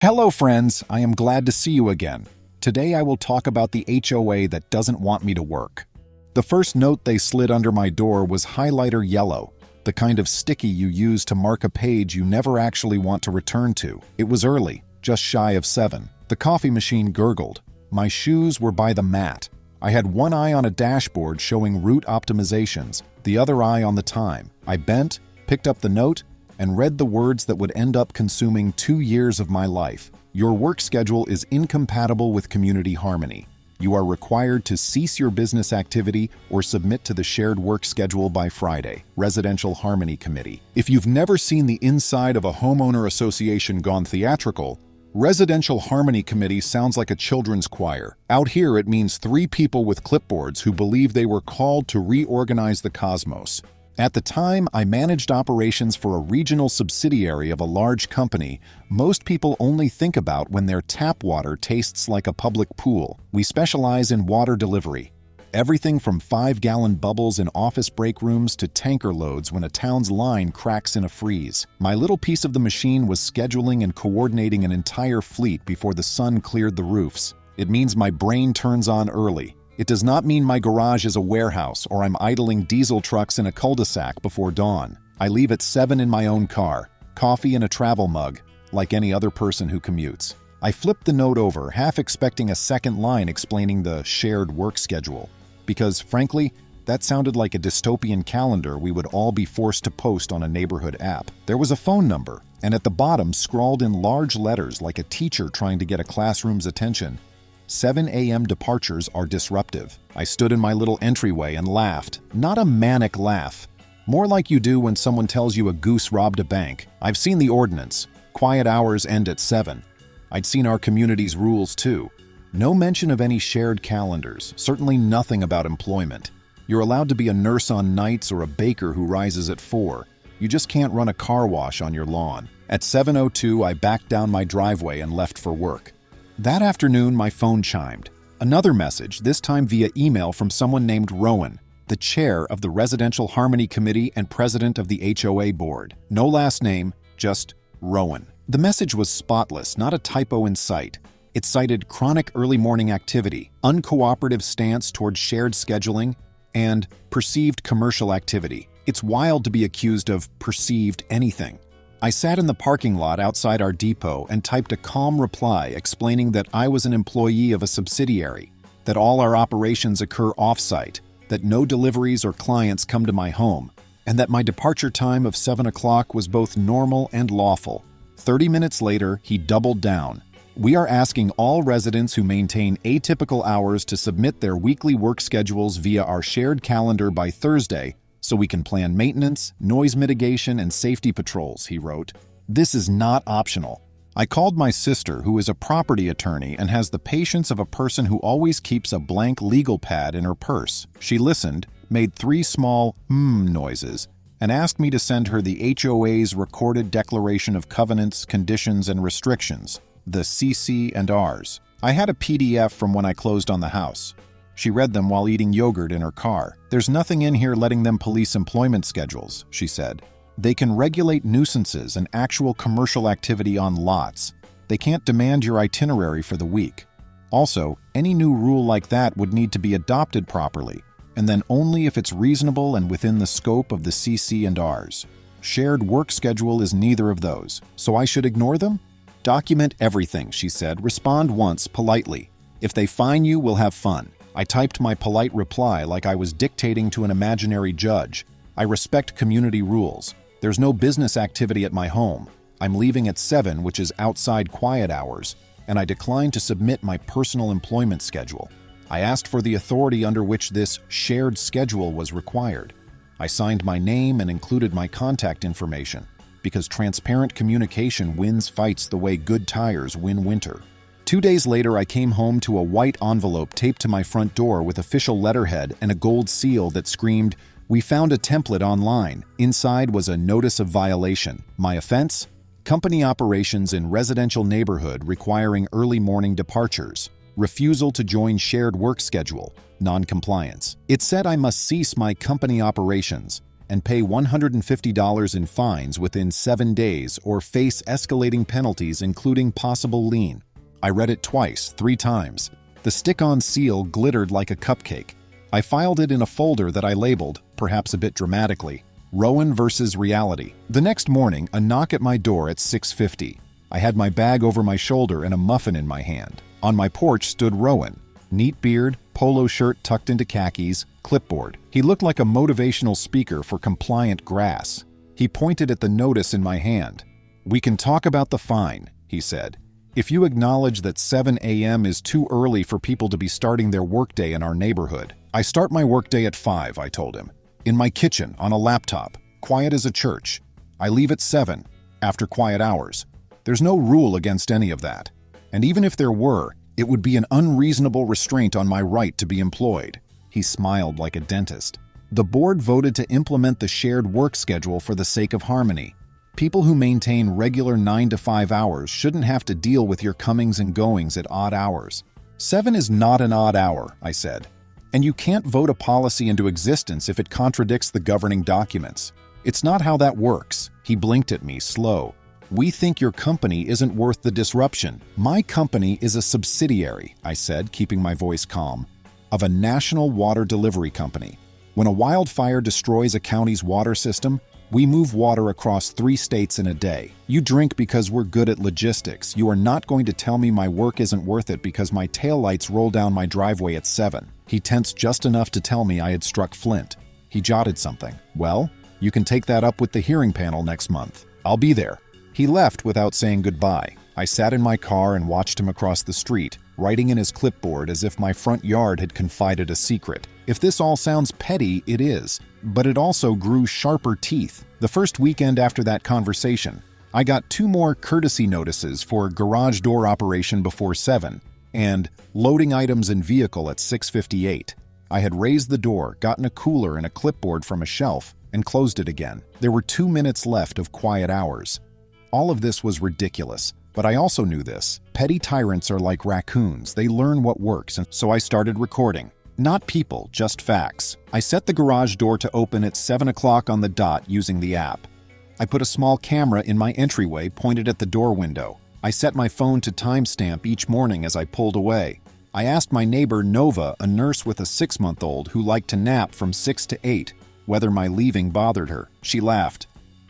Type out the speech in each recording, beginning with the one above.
Hello friends, I am glad to see you again. Today I will talk about the HOA that doesn't want me to work. The first note they slid under my door was highlighter yellow, the kind of sticky you use to mark a page you never actually want to return to. It was early, just shy of 7. The coffee machine gurgled. My shoes were by the mat. I had one eye on a dashboard showing route optimizations, the other eye on the time. I bent, picked up the note, and read the words that would end up consuming 2 years of my life. Your work schedule is incompatible with community harmony. You are required to cease your business activity or submit to the shared work schedule by Friday. Residential Harmony Committee. If you've never seen the inside of a homeowner association gone theatrical, Residential Harmony Committee sounds like a children's choir. Out here it means 3 people with clipboards who believe they were called to reorganize the cosmos. At the time, I managed operations for a regional subsidiary of a large company most people only think about when their tap water tastes like a public pool. We specialize in water delivery. Everything from 5-gallon bubbles in office break rooms to tanker loads when a town's line cracks in a freeze. My little piece of the machine was scheduling and coordinating an entire fleet before the sun cleared the roofs. It means my brain turns on early. It does not mean my garage is a warehouse or I'm idling diesel trucks in a cul-de-sac before dawn. I leave at 7 in my own car, coffee in a travel mug, like any other person who commutes. I flipped the note over, half expecting a second line explaining the shared work schedule, because, frankly, that sounded like a dystopian calendar we would all be forced to post on a neighborhood app. There was a phone number, and at the bottom, scrawled in large letters like a teacher trying to get a classroom's attention, 7 a.m. departures are disruptive. I stood in my little entryway and laughed. Not a manic laugh. More like you do when someone tells you a goose robbed a bank. I've seen the ordinance. Quiet hours end at 7. I'd seen our community's rules too. No mention of any shared calendars, certainly nothing about employment. You're allowed to be a nurse on nights or a baker who rises at 4. You just can't run a car wash on your lawn. At 7:02, I backed down my driveway and left for work. That afternoon, my phone chimed. Another message, this time via email from someone named Rowan, the chair of the Residential Harmony Committee and president of the HOA board. No last name, just Rowan. The message was spotless, not a typo in sight. It cited chronic early morning activity, uncooperative stance toward shared scheduling, and perceived commercial activity. It's wild to be accused of perceived anything. I sat in the parking lot outside our depot and typed a calm reply explaining that I was an employee of a subsidiary, that all our operations occur off-site, that no deliveries or clients come to my home, and that my departure time of 7 o'clock was both normal and lawful. 30 minutes later, he doubled down. We are asking all residents who maintain atypical hours to submit their weekly work schedules via our shared calendar by Thursday, so we can plan maintenance, noise mitigation, and safety patrols, he wrote. This is not optional. I called my sister, who is a property attorney and has the patience of a person who always keeps a blank legal pad in her purse. She listened, made 3 small noises, and asked me to send her the HOA's recorded Declaration of Covenants, Conditions, and Restrictions, the CC&Rs. I had a PDF from when I closed on the house. She read them while eating yogurt in her car. There's nothing in here letting them police employment schedules, she said. They can regulate nuisances and actual commercial activity on lots. They can't demand your itinerary for the week. Also, any new rule like that would need to be adopted properly, and then only if it's reasonable and within the scope of the CC&Rs. Shared work schedule is neither of those, so I should ignore them? Document everything, she said. Respond once, politely. If they fine you, we'll have fun. I typed my polite reply like I was dictating to an imaginary judge. I respect community rules. There's no business activity at my home. I'm leaving at 7, which is outside quiet hours, and I declined to submit my personal employment schedule. I asked for the authority under which this shared schedule was required. I signed my name and included my contact information, because transparent communication wins fights the way good tires win winter. 2 days later, I came home to a white envelope taped to my front door with official letterhead and a gold seal that screamed, "We found a template online." Inside was a notice of violation. My offense? Company operations in residential neighborhood requiring early morning departures. Refusal to join shared work schedule. Non-compliance. It said I must cease my company operations. and pay $150 in fines within 7 days or face escalating penalties including possible lien. I read it twice, 3 times. The stick-on seal glittered like a cupcake. I filed it in a folder that I labeled, perhaps a bit dramatically, Rowan versus Reality. The next morning, a knock at my door at 6:50. I had my bag over my shoulder and a muffin in my hand. On my porch stood Rowan. Neat beard, polo shirt tucked into khakis, clipboard. He looked like a motivational speaker for compliant grass. He pointed at the notice in my hand. "We can talk about the fine," he said. "If you acknowledge that 7 a.m. is too early for people to be starting their workday in our neighborhood." "I start my workday at 5, I told him. "In my kitchen, on a laptop, quiet as a church. I leave at 7, after quiet hours. There's no rule against any of that. And even if there were, it would be an unreasonable restraint on my right to be employed." He smiled like a dentist. The board voted to implement the shared work schedule for the sake of harmony. People who maintain regular 9 to 5 hours shouldn't have to deal with your comings and goings at odd hours. 7 is not an odd hour, I said. And you can't vote a policy into existence if it contradicts the governing documents. It's not how that works. He blinked at me, slow. "We think your company isn't worth the disruption." "My company is a subsidiary," I said, keeping my voice calm, "of a national water delivery company. When a wildfire destroys a county's water system, we move water across 3 states in a day. You drink because we're good at logistics. You are not going to tell me my work isn't worth it because my taillights roll down my driveway at 7. He tensed just enough to tell me I had struck Flint. He jotted something. "Well, you can take that up with the hearing panel next month. I'll be there." He left without saying goodbye. I sat in my car and watched him across the street, writing in his clipboard as if my front yard had confided a secret. If this all sounds petty, it is, but it also grew sharper teeth. The first weekend after that conversation, I got 2 more courtesy notices for garage door operation before 7 and loading items in vehicle at 6:58. I had raised the door, gotten a cooler and a clipboard from a shelf, and closed it again. There were 2 minutes left of quiet hours. All of this was ridiculous, but I also knew this. Petty tyrants are like raccoons. They learn what works, and so I started recording. Not people, just facts. I set the garage door to open at 7 o'clock on the dot using the app. I put a small camera in my entryway pointed at the door window. I set my phone to timestamp each morning as I pulled away. I asked my neighbor Nova, a nurse with a 6-month-old who liked to nap from 6 to 8, whether my leaving bothered her. She laughed.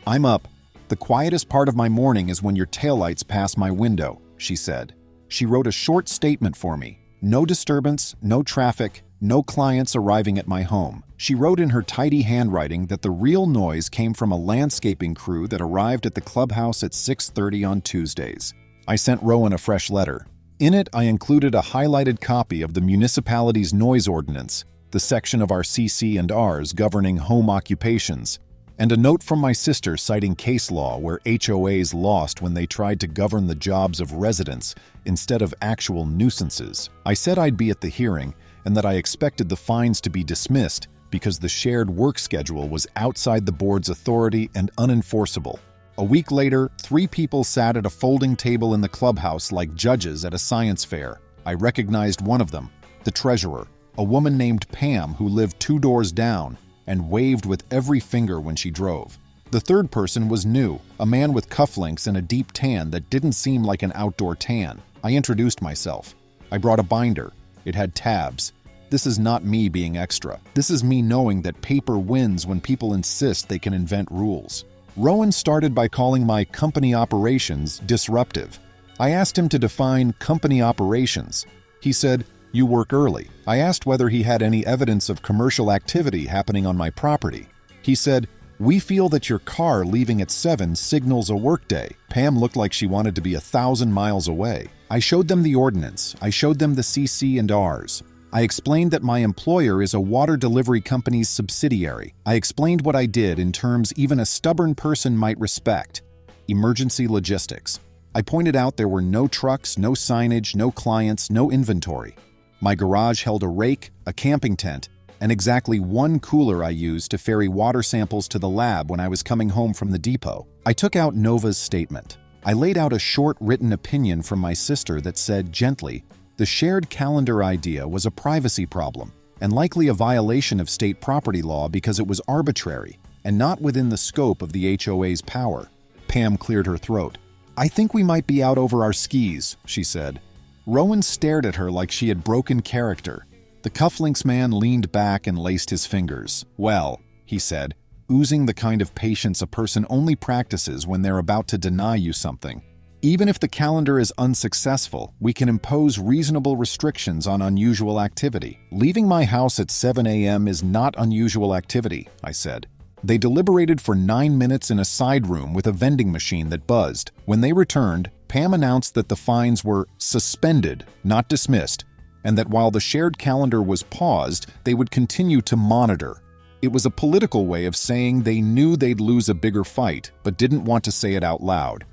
"I'm up. The quietest part of my morning is when your taillights pass my window," she said. She wrote a short statement for me. No disturbance, no traffic, no clients arriving at my home. She wrote in her tidy handwriting that the real noise came from a landscaping crew that arrived at the clubhouse at 6:30 on Tuesdays. I sent Rowan a fresh letter. In it, I included a highlighted copy of the municipality's noise ordinance, the section of our CC&Rs governing home occupations, and a note from my sister citing case law where HOAs lost when they tried to govern the jobs of residents instead of actual nuisances. I said I'd be at the hearing and that I expected the fines to be dismissed because the shared work schedule was outside the board's authority and unenforceable. A week later, 3 people sat at a folding table in the clubhouse like judges at a science fair. I recognized one of them, the treasurer, a woman named Pam who lived 2 doors down and waved with every finger when she drove. The third person was new, a man with cufflinks and a deep tan that didn't seem like an outdoor tan. I introduced myself. I brought a binder. It had tabs. This is not me being extra. This is me knowing that paper wins when people insist they can invent rules. Rowan started by calling my company operations disruptive. I asked him to define company operations. He said, "You work early." I asked whether he had any evidence of commercial activity happening on my property. He said, "We feel that your car leaving at 7 signals a workday." Pam looked like she wanted to be 1,000 miles away. I showed them the ordinance. I showed them the CC&Rs. I explained that my employer is a water delivery company's subsidiary. I explained what I did in terms even a stubborn person might respect. Emergency logistics. I pointed out there were no trucks, no signage, no clients, no inventory. My garage held a rake, a camping tent, and exactly 1 cooler I used to ferry water samples to the lab when I was coming home from the depot. I took out Nova's statement. I laid out a short written opinion from my sister that said gently, the shared calendar idea was a privacy problem and likely a violation of state property law because it was arbitrary. and not within the scope of the HOA's power. Pam cleared her throat. "I think we might be out over our skis," she said. Rowan stared at her like she had broken character. The cufflinks man leaned back and laced his fingers. "Well," he said, oozing the kind of patience a person only practices when they're about to deny you something. "Even if the calendar is unsuccessful, we can impose reasonable restrictions on unusual activity. Leaving my house at 7 a.m. is not unusual activity," I said. They deliberated for 9 minutes in a side room with a vending machine that buzzed. When they returned, Pam announced that the fines were suspended, not dismissed, and that while the shared calendar was paused, they would continue to monitor. It was a political way of saying they knew they'd lose a bigger fight, but didn't want to say it out loud.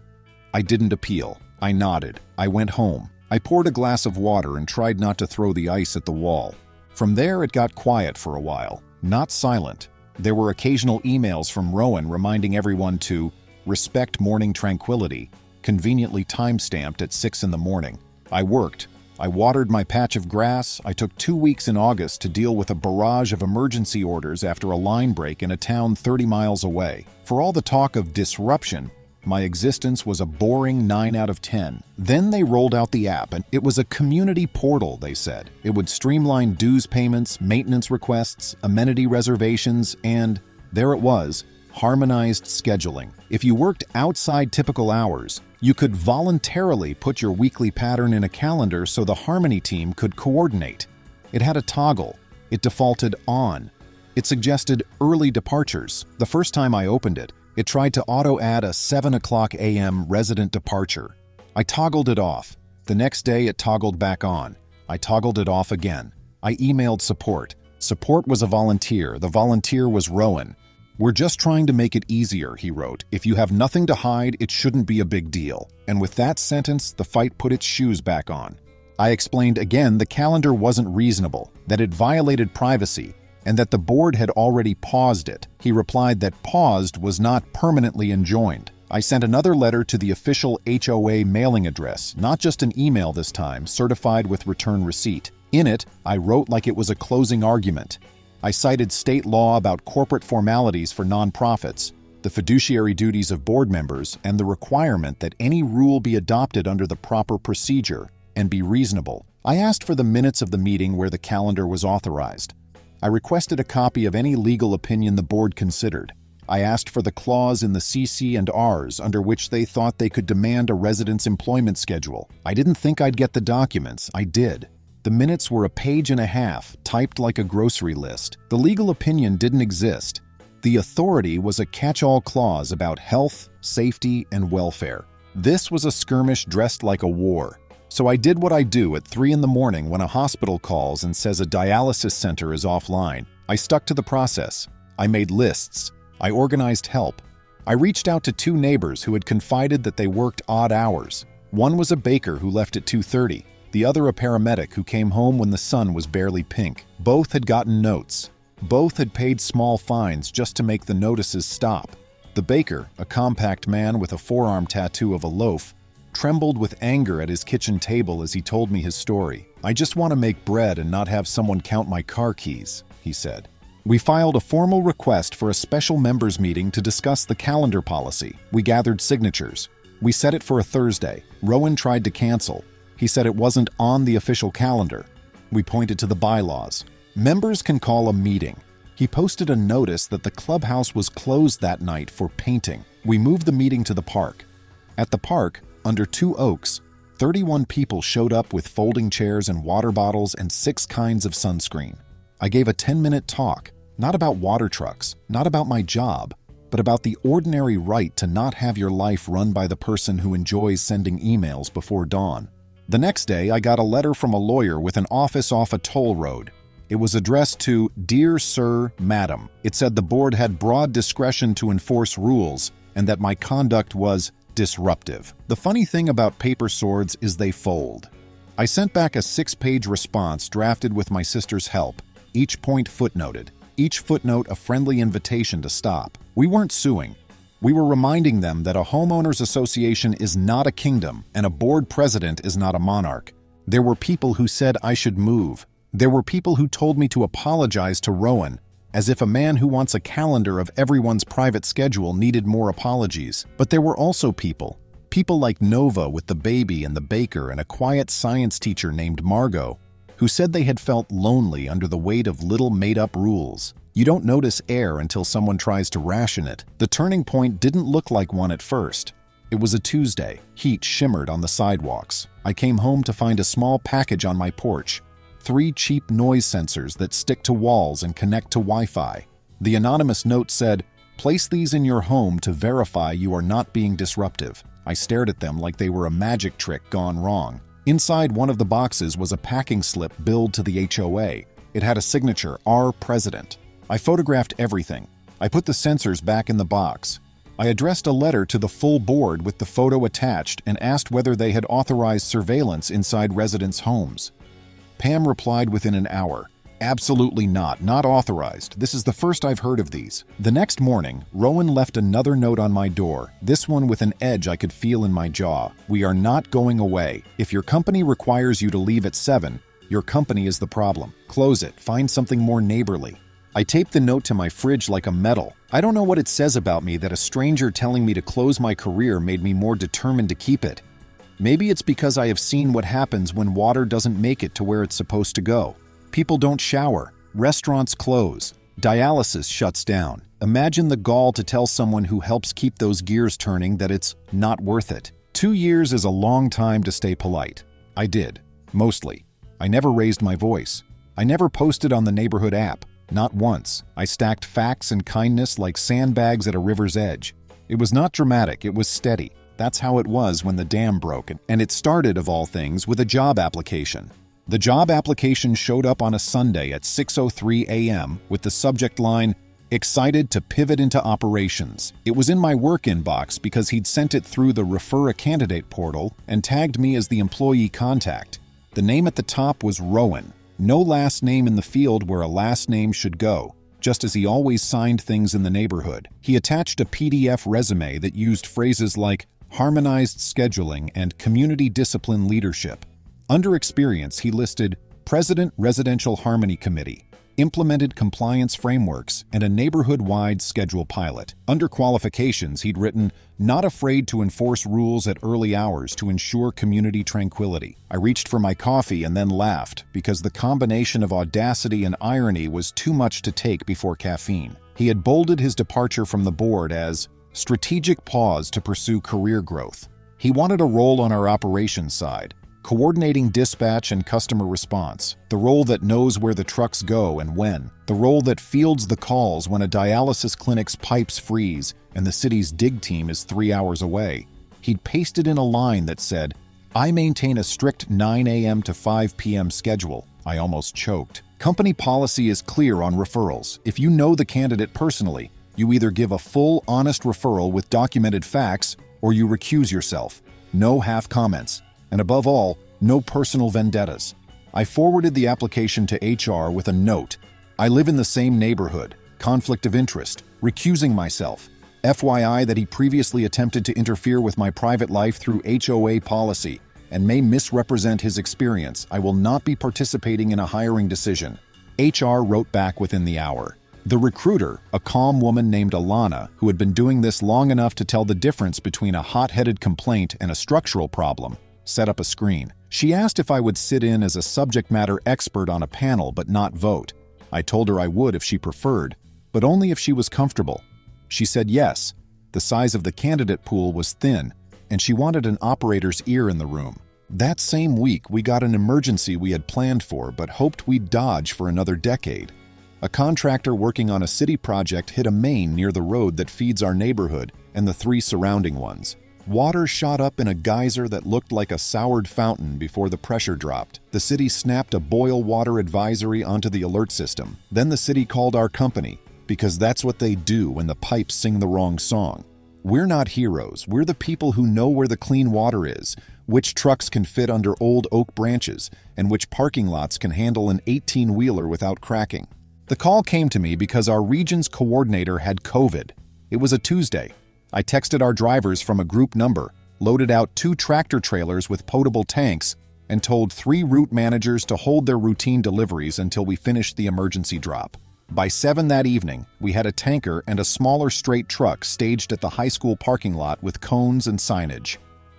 I didn't appeal. I nodded. I went home. I poured a glass of water and tried not to throw the ice at the wall. From there, it got quiet for a while. Not silent. There were occasional emails from Rowan reminding everyone to respect morning tranquility, conveniently time-stamped at 6 in the morning. I worked. I watered my patch of grass. I took 2 weeks in August to deal with a barrage of emergency orders after a line break in a town 30 miles away. For all the talk of disruption, my existence was a boring 9 out of 10. Then they rolled out the app, and it was a community portal, they said. It would streamline dues payments, maintenance requests, amenity reservations, and, there it was, harmonized scheduling. If you worked outside typical hours, you could voluntarily put your weekly pattern in a calendar so the Harmony team could coordinate. It had a toggle. It defaulted on. It suggested early departures. The first time I opened it, it tried to auto-add a 7 o'clock a.m. resident departure. I toggled it off. The next day, it toggled back on. I toggled it off again. I emailed support. Support was a volunteer. The volunteer was Rowan. "We're just trying to make it easier," he wrote. "If you have nothing to hide, it shouldn't be a big deal." And with that sentence, the fight put its shoes back on. I explained again the calendar wasn't reasonable, that it violated privacy, and that the board had already paused it. He replied that paused was not permanently enjoined. I sent another letter to the official HOA mailing address, not just an email this time, certified with return receipt. In it, I wrote like it was a closing argument. I cited state law about corporate formalities for nonprofits, the fiduciary duties of board members, and the requirement that any rule be adopted under the proper procedure and be reasonable. I asked for the minutes of the meeting where the calendar was authorized. I requested a copy of any legal opinion the board considered. I asked for the clause in the CC and Rs under which they thought they could demand a resident's employment schedule. I didn't think I'd get the documents. I did. The minutes were a page and a half, typed like a grocery list. The legal opinion didn't exist. The authority was a catch-all clause about health, safety, and welfare. This was a skirmish dressed like a war. So I did what I do at 3 in the morning when a hospital calls and says a dialysis center is offline. I stuck to the process. I made lists. I organized help. I reached out to 2 neighbors who had confided that they worked odd hours. One was a baker who left at 2:30. The other a paramedic who came home when the sun was barely pink. Both had gotten notes. Both had paid small fines just to make the notices stop. The baker, a compact man with a forearm tattoo of a loaf, trembled with anger at his kitchen table as he told me his story. "I just want to make bread and not have someone count my car keys," he said. We filed a formal request for a special members meeting to discuss the calendar policy. We gathered signatures. We set it for a Thursday. Rowan tried to cancel. He said it wasn't on the official calendar. We pointed to the bylaws. Members can call a meeting. He posted a notice that the clubhouse was closed that night for painting. We moved the meeting to the park. At the park, under 2 oaks, 31 people showed up with folding chairs and water bottles and 6 kinds of sunscreen. I gave a 10-minute talk, not about water trucks, not about my job, but about the ordinary right to not have your life run by the person who enjoys sending emails before dawn. The next day, I got a letter from a lawyer with an office off a toll road. It was addressed to Dear Sir, Madam. It said the board had broad discretion to enforce rules and that my conduct was disruptive. The funny thing about paper swords is they fold. I sent back a 6-page response drafted with my sister's help, each point footnoted, each footnote a friendly invitation to stop. We weren't suing. We were reminding them that a homeowners association is not a kingdom and a board president is not a monarch. There were people who said I should move. There were people who told me to apologize to Rowan, as if a man who wants a calendar of everyone's private schedule needed more apologies. But there were also people like Nova with the baby and the baker and a quiet science teacher named Margot, who said they had felt lonely under the weight of little made-up rules. You don't notice air until someone tries to ration it. The turning point didn't look like one at first. It was a Tuesday. Heat shimmered on the sidewalks. I came home to find a small package on my porch. 3 cheap noise sensors that stick to walls and connect to Wi-Fi. The anonymous note said, "Place these in your home to verify you are not being disruptive." I stared at them like they were a magic trick gone wrong. Inside one of the boxes was a packing slip billed to the HOA. It had a signature, "Our President." I photographed everything. I put the sensors back in the box. I addressed a letter to the full board with the photo attached and asked whether they had authorized surveillance inside residents' homes. Pam replied within an hour, "Absolutely not authorized. This is the first I've heard of these." The next morning, Rowan left another note on my door, this one with an edge I could feel in my jaw. "We are not going away. If your company requires you to leave at 7, your company is the problem. Close it. Find something more neighborly." I taped the note to my fridge like a medal. I don't know what it says about me that a stranger telling me to close my career made me more determined to keep it. Maybe it's because I have seen what happens when water doesn't make it to where it's supposed to go. People don't shower, restaurants close, dialysis shuts down. Imagine the gall to tell someone who helps keep those gears turning that it's not worth it. 2 years is a long time to stay polite. I did, mostly. I never raised my voice. I never posted on the neighborhood app. Not once. I stacked facts and kindness like sandbags at a river's edge. It was not dramatic, it was steady. That's how it was when the dam broke, and it started, of all things, with a job application. The job application showed up on a Sunday at 6:03 a.m. with the subject line, "Excited to pivot into operations." It was in my work inbox because he'd sent it through the Refer a Candidate portal and tagged me as the employee contact. The name at the top was Rowan. No last name in the field where a last name should go, just as he always signed things in the neighborhood. He attached a PDF resume that used phrases like harmonized scheduling and community discipline leadership. Under experience, he listed President Residential Harmony Committee, implemented compliance frameworks, and a neighborhood-wide schedule pilot. Under qualifications, he'd written, "Not afraid to enforce rules at early hours to ensure community tranquility." I reached for my coffee and then laughed because the combination of audacity and irony was too much to take before caffeine. He had bolded his departure from the board as strategic pause to pursue career growth. He wanted a role on our operations side, coordinating dispatch and customer response, the role that knows where the trucks go and when, the role that fields the calls when a dialysis clinic's pipes freeze and the city's dig team is 3 hours away. He'd pasted in a line that said, "I maintain a strict 9 a.m. to 5 p.m. schedule." I almost choked. Company policy is clear on referrals. If you know the candidate personally, you either give a full, honest referral with documented facts or you recuse yourself. No half comments. And above all, no personal vendettas. I forwarded the application to HR with a note. "I live in the same neighborhood. Conflict of interest. Recusing myself. FYI that he previously attempted to interfere with my private life through HOA policy and may misrepresent his experience. I will not be participating in a hiring decision." HR wrote back within the hour. The recruiter, a calm woman named Alana, who had been doing this long enough to tell the difference between a hot-headed complaint and a structural problem, set up a screen. She asked if I would sit in as a subject matter expert on a panel but not vote. I told her I would if she preferred, but only if she was comfortable. She said yes. The size of the candidate pool was thin, and she wanted an operator's ear in the room. That same week, we got an emergency we had planned for but hoped we'd dodge for another decade. A contractor working on a city project hit a main near the road that feeds our neighborhood and the 3 surrounding ones. Water shot up in a geyser that looked like a soured fountain before the pressure dropped. The city snapped a boil water advisory onto the alert system. Then the city called our company, because that's what they do when the pipes sing the wrong song. We're not heroes. We're the people who know where the clean water is, which trucks can fit under old oak branches, and which parking lots can handle an 18-wheeler without cracking. The call came to me because our region's coordinator had COVID. It was a Tuesday. I texted our drivers from a group number, loaded out 2 tractor trailers with potable tanks, and told 3 route managers to hold their routine deliveries until we finished the emergency drop. By 7 that evening, we had a tanker and a smaller straight truck staged at the high school parking lot with cones and signage.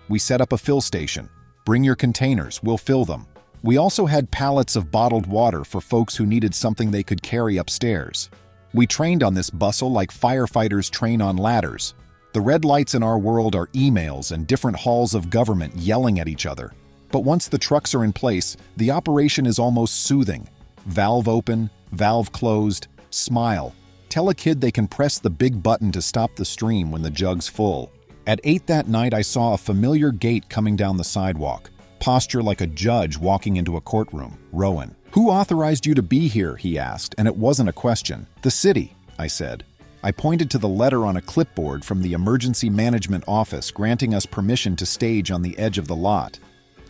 We set up a fill station. Bring your containers, we'll fill them. We also had pallets of bottled water for folks who needed something they could carry upstairs. We trained on this bustle like firefighters train on ladders. The red lights in our world are emails and different halls of government yelling at each other. But once the trucks are in place, the operation is almost soothing. Valve open, valve closed, smile. Tell a kid they can press the big button to stop the stream when the jug's full. At 8 that night, I saw a familiar gait coming down the sidewalk. Posture like a judge walking into a courtroom. Rowan. "Who authorized you to be here?" he asked, and it wasn't a question. "The city," I said. I pointed to the letter on a clipboard from the Emergency Management Office granting us permission to stage on the edge of the lot.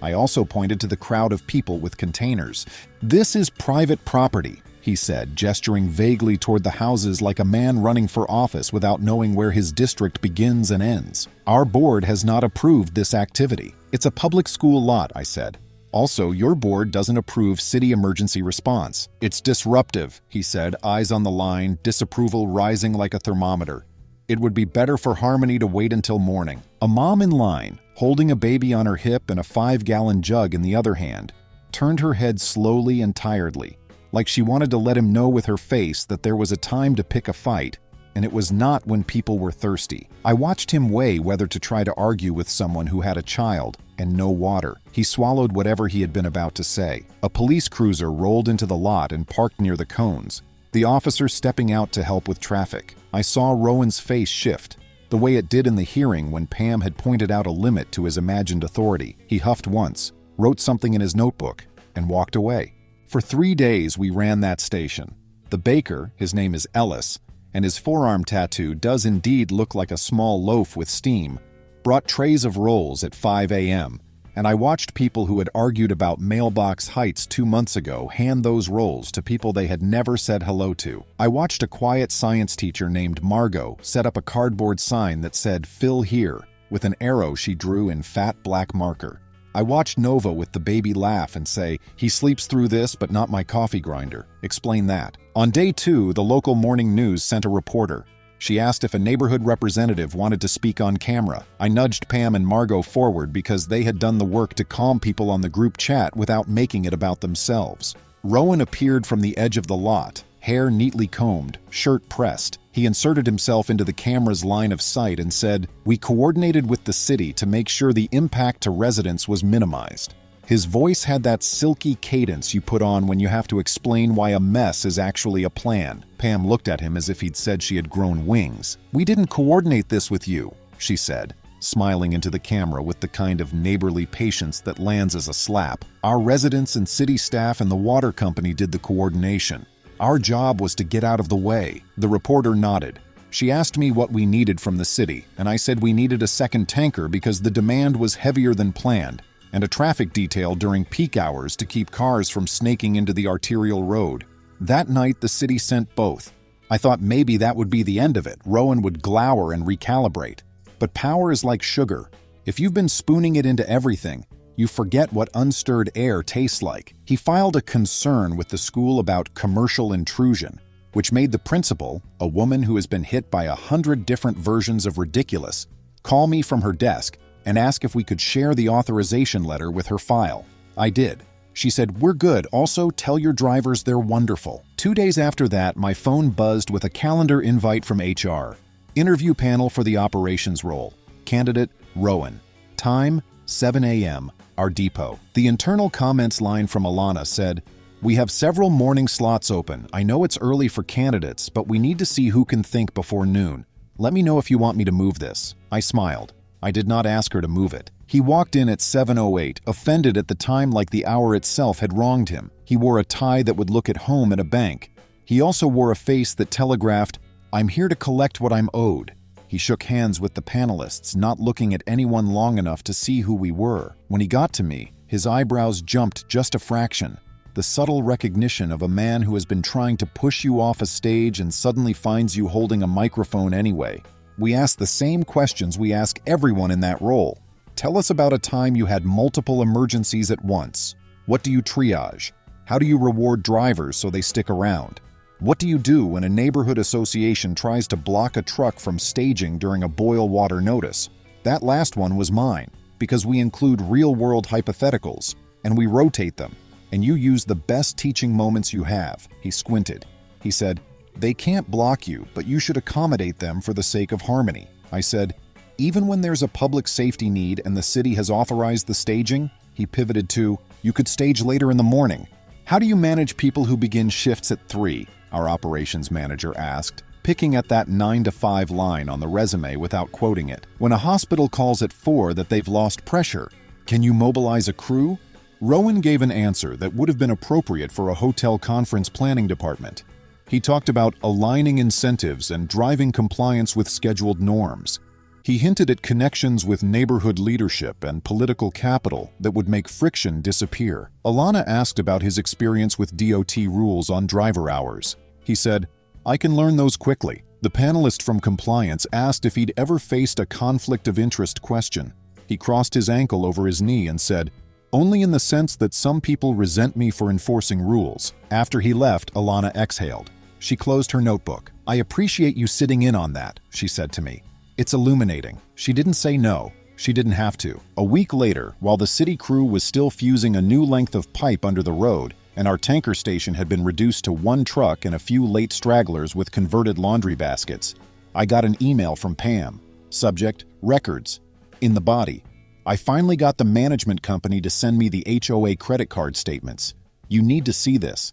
I also pointed to the crowd of people with containers. "This is private property," he said, gesturing vaguely toward the houses like a man running for office without knowing where his district begins and ends. "Our board has not approved this activity. It's a public school lot," I said. "Also, your board doesn't approve city emergency response. It's disruptive," he said, eyes on the line, disapproval rising like a thermometer. "It would be better for Harmony to wait until morning." A mom in line, holding a baby on her hip and a 5-gallon jug in the other hand, turned her head slowly and tiredly, like she wanted to let him know with her face that there was a time to pick a fight, and it was not when people were thirsty. I watched him weigh whether to try to argue with someone who had a child and no water. He swallowed whatever he had been about to say. A police cruiser rolled into the lot and parked near the cones, the officer stepping out to help with traffic. I saw Rowan's face shift, the way it did in the hearing when Pam had pointed out a limit to his imagined authority. He huffed once, wrote something in his notebook, and walked away. For 3 days we ran that station. The baker, his name is Ellis, and his forearm tattoo does indeed look like a small loaf with steam, brought trays of rolls at 5 a.m., and I watched people who had argued about mailbox heights 2 months ago hand those rolls to people they had never said hello to. I watched a quiet science teacher named Margot set up a cardboard sign that said "Fill here" with an arrow she drew in fat black marker. I watched Nova with the baby laugh and say, "He sleeps through this, but not my coffee grinder." Explain that. On day 2, the local morning news sent a reporter. She asked if a neighborhood representative wanted to speak on camera. I nudged Pam and Margot forward because they had done the work to calm people on the group chat without making it about themselves. Rowan appeared from the edge of the lot, hair neatly combed, shirt pressed. He inserted himself into the camera's line of sight and said, "We coordinated with the city to make sure the impact to residents was minimized." His voice had that silky cadence you put on when you have to explain why a mess is actually a plan. Pam looked at him as if he'd said she had grown wings. "We didn't coordinate this with you," she said, smiling into the camera with the kind of neighborly patience that lands as a slap. "Our residents and city staff and the water company did the coordination. Our job was to get out of the way." The reporter nodded. She asked me what we needed from the city, and I said we needed a second tanker because the demand was heavier than planned, and a traffic detail during peak hours to keep cars from snaking into the arterial road. That night, the city sent both. I thought maybe that would be the end of it. Rowan would glower and recalibrate. But power is like sugar. If you've been spooning it into everything, you forget what unstirred air tastes like. He filed a concern with the school about commercial intrusion, which made the principal, a woman who has been hit by 100 different versions of ridiculous, call me from her desk and ask if we could share the authorization letter with her file. I did. She said, "We're good. Also, tell your drivers they're wonderful." 2 days after that, my phone buzzed with a calendar invite from HR. Interview panel for the operations role. Candidate, Rowan. Time, 7 a.m., our depot. The internal comments line from Alana said, "We have several morning slots open. I know it's early for candidates, but we need to see who can think before noon. Let me know if you want me to move this." I smiled. I did not ask her to move it. He walked in at 7:08, offended at the time like the hour itself had wronged him. He wore a tie that would look at home at a bank. He also wore a face that telegraphed, "I'm here to collect what I'm owed." He shook hands with the panelists, not looking at anyone long enough to see who we were. When he got to me, his eyebrows jumped just a fraction. The subtle recognition of a man who has been trying to push you off a stage and suddenly finds you holding a microphone anyway. We asked the same questions we ask everyone in that role. Tell us about a time you had multiple emergencies at once. What do you triage? How do you reward drivers so they stick around? What do you do when a neighborhood association tries to block a truck from staging during a boil water notice? That last one was mine, because we include real-world hypotheticals, and we rotate them, and you use the best teaching moments you have. He squinted. He said, "They can't block you, but you should accommodate them for the sake of harmony." I said, "Even when there's a public safety need and the city has authorized the staging?" He pivoted to, "You could stage later in the morning. How do you manage people who begin shifts at 3? Our operations manager asked, picking at that 9 to 5 line on the resume without quoting it. "When a hospital calls at 4 that they've lost pressure, can you mobilize a crew?" Rowan gave an answer that would have been appropriate for a hotel conference planning department. He talked about aligning incentives and driving compliance with scheduled norms. He hinted at connections with neighborhood leadership and political capital that would make friction disappear. Alana asked about his experience with DOT rules on driver hours. He said, "I can learn those quickly." The panelist from compliance asked if he'd ever faced a conflict of interest question. He crossed his ankle over his knee and said, "Only in the sense that some people resent me for enforcing rules." After he left, Alana exhaled. She closed her notebook. "I appreciate you sitting in on that," she said to me. "It's illuminating." She didn't say no. She didn't have to. A week later, while the city crew was still fusing a new length of pipe under the road, and our tanker station had been reduced to 1 truck and a few late stragglers with converted laundry baskets, I got an email from Pam. Subject, records. In the body, I finally got the management company to send me the HOA credit card statements. You need to see this.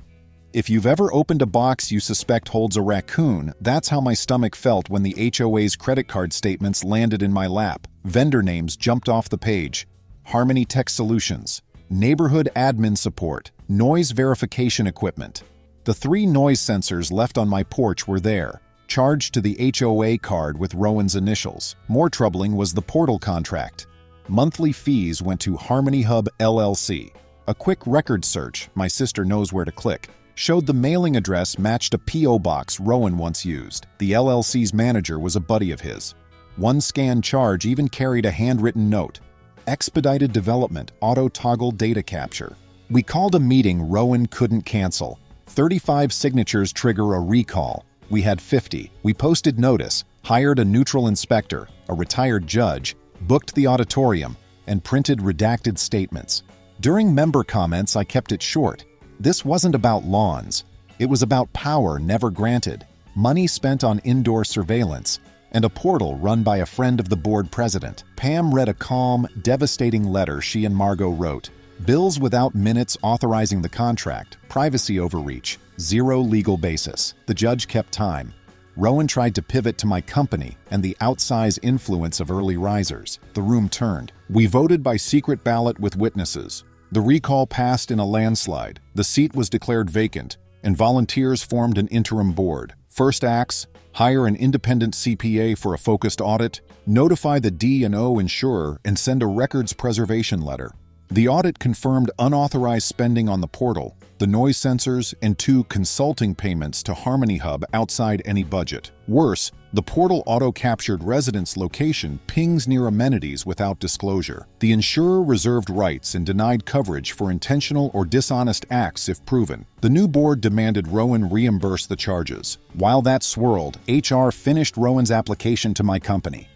If you've ever opened a box you suspect holds a raccoon, that's how my stomach felt when the HOA's credit card statements landed in my lap. Vendor names jumped off the page. Harmony Tech Solutions, Neighborhood Admin Support, Noise Verification Equipment. The 3 noise sensors left on my porch were there, charged to the HOA card with Rowan's initials. More troubling was the portal contract. Monthly fees went to Harmony Hub LLC. A quick record search, my sister knows where to click, showed the mailing address matched a P.O. box Rowan once used. The LLC's manager was a buddy of his. One scan charge even carried a handwritten note. Expedited development, auto-toggle data capture. We called a meeting Rowan couldn't cancel. 35 signatures trigger a recall. We had 50. We posted notice, hired a neutral inspector, a retired judge, booked the auditorium, and printed redacted statements. During member comments, I kept it short. This wasn't about lawns. It was about power never granted, money spent on indoor surveillance, and a portal run by a friend of the board president. Pam read a calm, devastating letter she and Margot wrote. Bills without minutes authorizing the contract, privacy overreach, 0 legal basis. The judge kept time. Rowan tried to pivot to my company and the outsized influence of early risers. The room turned. We voted by secret ballot with witnesses. The recall passed in a landslide. The seat was declared vacant, and volunteers formed an interim board. First acts: hire an independent CPA for a focused audit, notify the D&O insurer, and send a records preservation letter. The audit confirmed unauthorized spending on the portal, the noise sensors, and 2 consulting payments to Harmony Hub outside any budget. Worse, the portal auto-captured residence location pings near amenities without disclosure. The insurer reserved rights and denied coverage for intentional or dishonest acts if proven. The new board demanded Rowan reimburse the charges. While that swirled, HR finished Rowan's application to my company.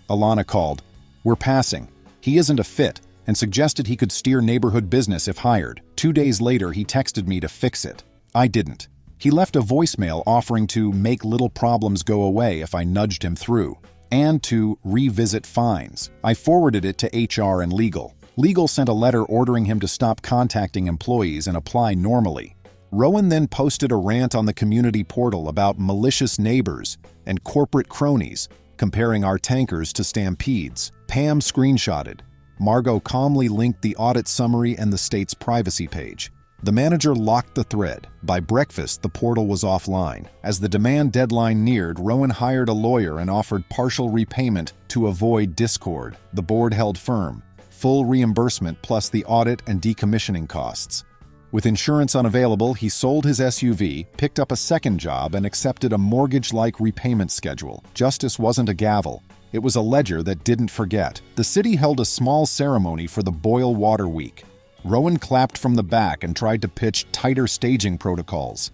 Alana called. "We're passing. He isn't a fit," and suggested he could steer neighborhood business if hired. 2 days later, he texted me to fix it. I didn't. He left a voicemail offering to make little problems go away if I nudged him through, and to revisit fines. I forwarded it to HR and legal. Legal sent a letter ordering him to stop contacting employees and apply normally. Rowan then posted a rant on the community portal about malicious neighbors and corporate cronies, comparing our tankers to stampedes. Pam screenshotted. Margot calmly linked the audit summary and the state's privacy page. The manager locked the thread. By breakfast, the portal was offline. As the demand deadline neared, Rowan hired a lawyer and offered partial repayment to avoid discord. The board held firm. Full reimbursement plus the audit and decommissioning costs. With insurance unavailable, he sold his SUV, picked up a second job, and accepted a mortgage-like repayment schedule. Justice wasn't a gavel. It was a ledger that didn't forget. The city held a small ceremony for the Boil Water Week. Rowan clapped from the back and tried to pitch tighter staging protocols.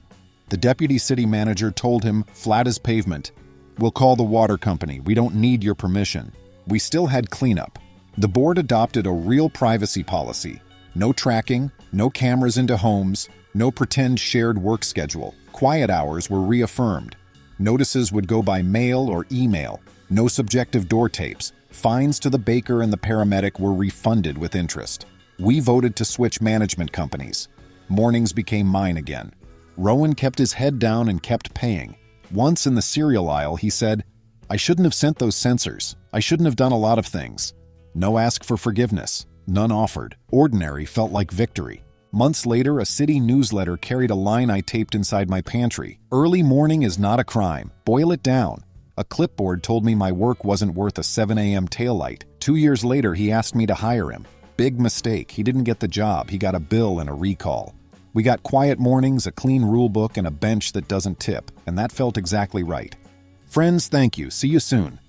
The deputy city manager told him, flat as pavement, "We'll call the water company. We don't need your permission." We still had cleanup. The board adopted a real privacy policy. No tracking, no cameras into homes, no pretend shared work schedule. Quiet hours were reaffirmed. Notices would go by mail or email. No subjective door tapes. Fines to the baker and the paramedic were refunded with interest. We voted to switch management companies. Mornings became mine again. Rowan kept his head down and kept paying. Once in the cereal aisle, he said, "I shouldn't have sent those sensors. I shouldn't have done a lot of things." No ask for forgiveness. None offered. Ordinary felt like victory. Months later, a city newsletter carried a line I taped inside my pantry. "Early morning is not a crime. Boil it down." A clipboard told me my work wasn't worth a 7 a.m. taillight. 2 years later, he asked me to hire him. Big mistake. He didn't get the job. He got a bill and a recall. We got quiet mornings, a clean rule book, and a bench that doesn't tip, and that felt exactly right. Friends, thank you. See you soon.